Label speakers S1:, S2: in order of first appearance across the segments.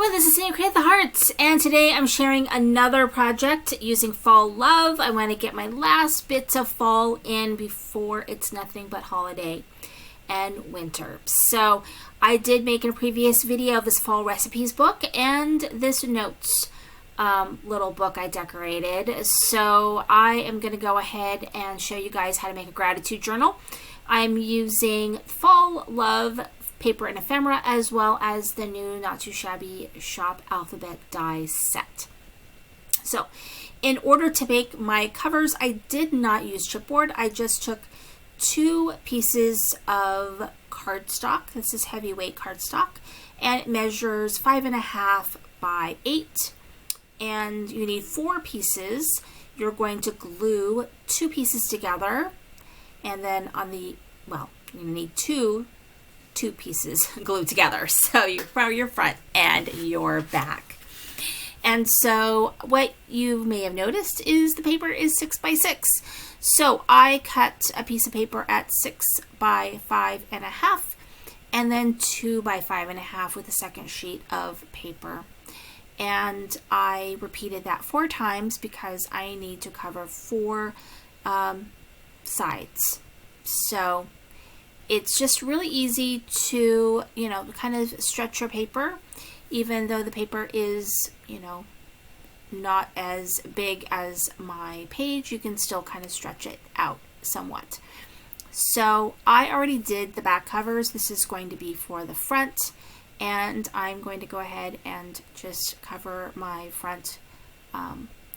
S1: everyone, this is Cindy Create the Hearts, and today I'm sharing another project using Fall Love. I want to get my last bits of fall in before it's nothing but holiday and winter. So I did make a previous video of this fall recipes book and this notes little book I decorated. So I am going to go ahead and show you guys how to make a gratitude journal. I'm using Fall Love paper and ephemera, as well as the new Not Too Shabby Shop alphabet die set. So in order to make my covers, I did not use chipboard. I just took 2 pieces of cardstock. This is heavyweight cardstock, and it measures 5.5 by 8. And you need 4 pieces. You're going to glue 2 pieces together, and then on the, well, you need two pieces glued together, so your front and your back. And so what you may have noticed is the paper is 6 by 6. So I cut a piece of paper at 6 by 5.5 and then 2 by 5.5 with a second sheet of paper. And I repeated that 4 times because I need to cover 4 sides. So it's just really easy to, kind of stretch your paper, even though the paper is, not as big as my page. You can still kind of stretch it out somewhat. So I already did the back covers. This is going to be for the front, and I'm going to go ahead and just cover my front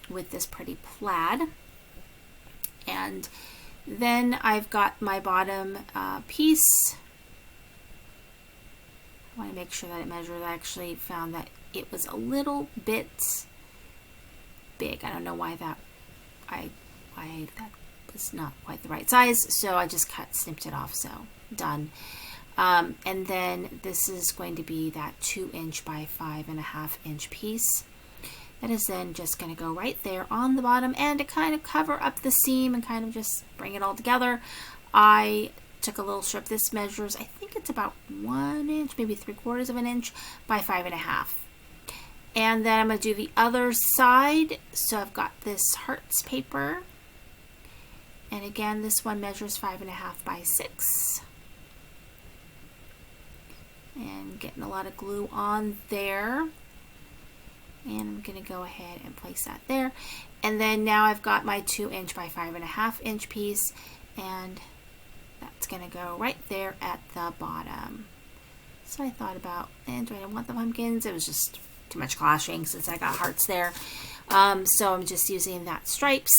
S1: with this pretty plaid. And then I've got my bottom piece. I want to make sure that it measures. I actually found that it was a little bit big. I don't know why that was not quite the right size, so I just snipped it off. So done. And then this is going to be that 2" by 5.5" piece. That is then just going to go right there on the bottom, and to kind of cover up the seam and kind of just bring it all together, I took a little strip. This measures, I think it's about 1 inch, maybe 3/4 of an inch by 5.5. And then I'm going to do the other side. So I've got this hearts paper, and again this one measures 5.5 by 6. And getting a lot of glue on there. And I'm going to go ahead and place that there. And then now I've got my 2" by 5.5" piece, and that's going to go right there at the bottom. So I thought about, and do I want the pumpkins? It was just too much clashing since I got hearts there. So I'm just using that stripes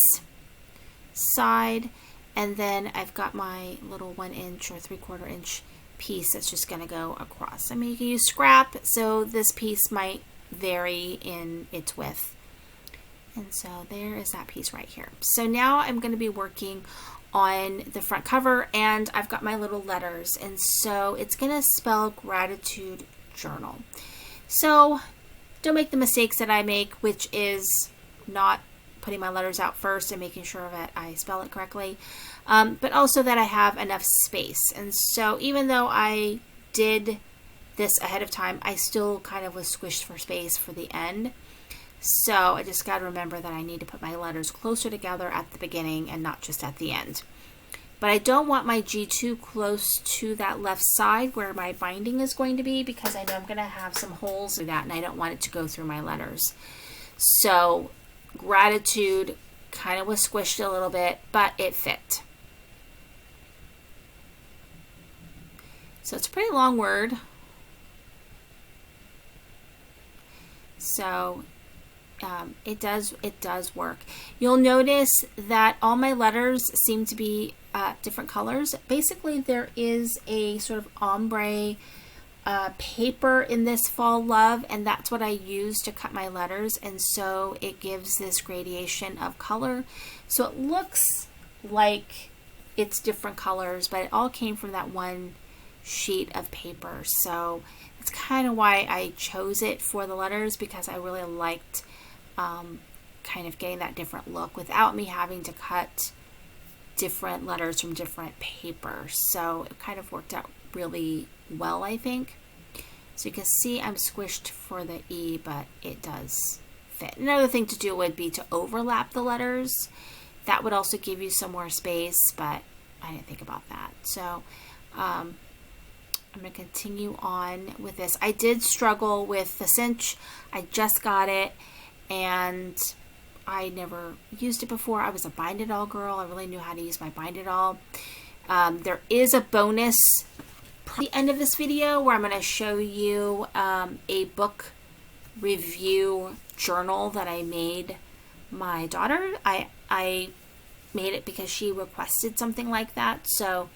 S1: side, and then I've got my little 1" or 3/4 inch piece that's just going to go across. I mean, you can use scrap, so this piece might vary in its width. And so there is that piece right here. So now I'm going to be working on the front cover, and I've got my little letters, and so it's going to spell gratitude journal. So don't make the mistakes that I make, which is not putting my letters out first and making sure that I spell it correctly, but also that I have enough space. And so even though I did this ahead of time, I still kind of was squished for space for the end. So I just got to remember that I need to put my letters closer together at the beginning and not just at the end. But I don't want my G too close to that left side where my binding is going to be, because I know I'm going to have some holes in that, and I don't want it to go through my letters. So gratitude kind of was squished a little bit, but it fit. So it's a pretty long word. So it does work. You'll notice that all my letters seem to be different colors. Basically, there is a sort of ombre paper in this Fall Love, and that's what I use to cut my letters, and so it gives this gradation of color. So it looks like it's different colors, but it all came from that one sheet of paper. So that's kind of why I chose it for the letters, because I really liked kind of getting that different look without me having to cut different letters from different paper. So it kind of worked out really well, I think. So you can see I'm squished for the E, but it does fit. Another thing to do would be to overlap the letters. That would also give you some more space, but I didn't think about that. So I'm going to continue on with this. I did struggle with the cinch. I just got it, and I never used it before. I was a bind-it-all girl. I really knew how to use my bind-it-all. There is a bonus at the end of this video where I'm going to show you a book review journal that I made my daughter. I made it because she requested something like that, so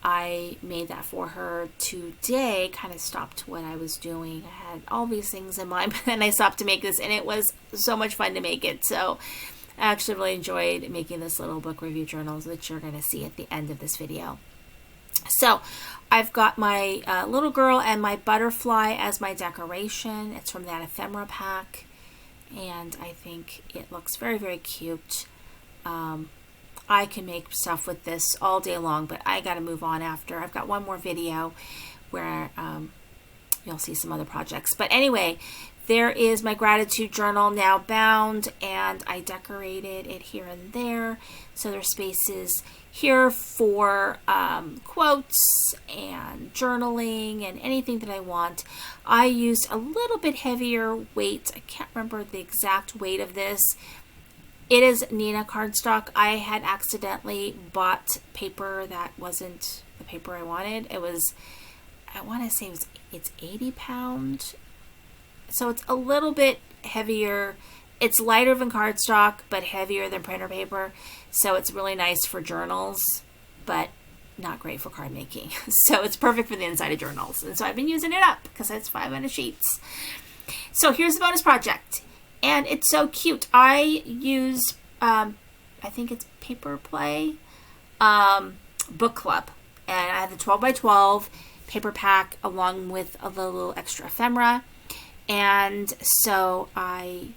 S1: I made that for her today. Kind of stopped what I was doing. I had all these things in mind, but then I stopped to make this, and it was so much fun to make it. So I actually really enjoyed making this little book review journal, which you're going to see at the end of this video. So I've got my little girl and my butterfly as my decoration. It's from that ephemera pack, and I think it looks very, very cute. I can make stuff with this all day long, but I got to move on after. I've got one more video where you'll see some other projects. But anyway, there is my gratitude journal now bound, and I decorated it here and there. So there's spaces here for quotes and journaling and anything that I want. I used a little bit heavier weight. I can't remember the exact weight of this. It is Nina cardstock. I had accidentally bought paper that wasn't the paper I wanted. It was, I want to say it's 80 pound. So it's a little bit heavier. It's lighter than cardstock, but heavier than printer paper. So it's really nice for journals, but not great for card making. So it's perfect for the inside of journals. And so I've been using it up because it's 500 sheets. So here's the bonus project. And it's so cute. I used, I think it's Paper Play Book Club. And I have the 12 by 12 paper pack along with a little extra ephemera. And so I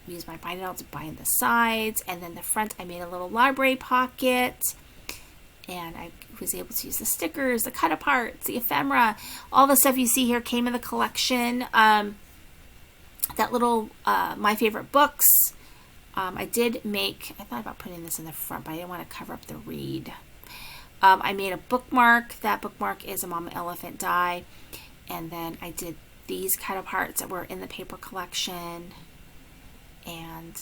S1: used my bind-it-all to bind the sides. And then the front, I made a little library pocket. And I was able to use the stickers, the cut-aparts, the ephemera. All the stuff you see here came in the collection. That little My Favorite Books. I did make, I thought about putting this in the front, but I didn't want to cover up the read. I made a bookmark. That bookmark is a Mama Elephant die. And then I did these cut-aparts that were in the paper collection. And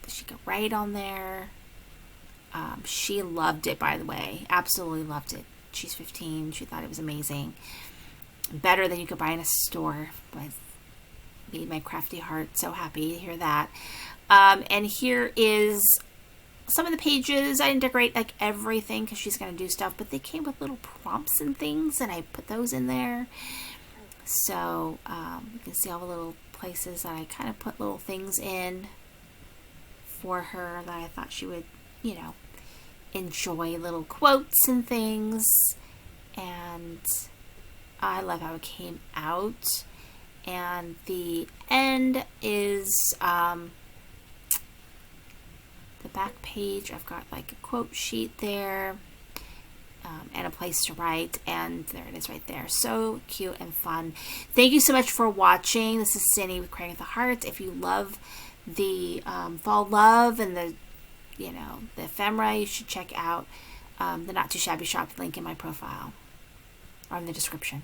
S1: she could write on there. She loved it, by the way. Absolutely loved it. She's 15. She thought it was amazing. Better than you could buy in a store. But made my crafty heart so happy to hear that. And here is some of the pages. I didn't decorate like everything because she's going to do stuff, but they came with little prompts and things, and I put those in there. So you can see all the little places that I kind of put little things in for her that I thought she would, you know, enjoy, little quotes and things. And I love how it came out. And the end is the back page. I've got like a quote sheet there and a place to write, and there it is right there. So cute and fun. Thank you so much for watching. This is Cindy with Creating with the Heart. If you love the Fall Love and the, you know, the ephemera, you should check out the Not Too Shabby Shop link in my profile or in the description.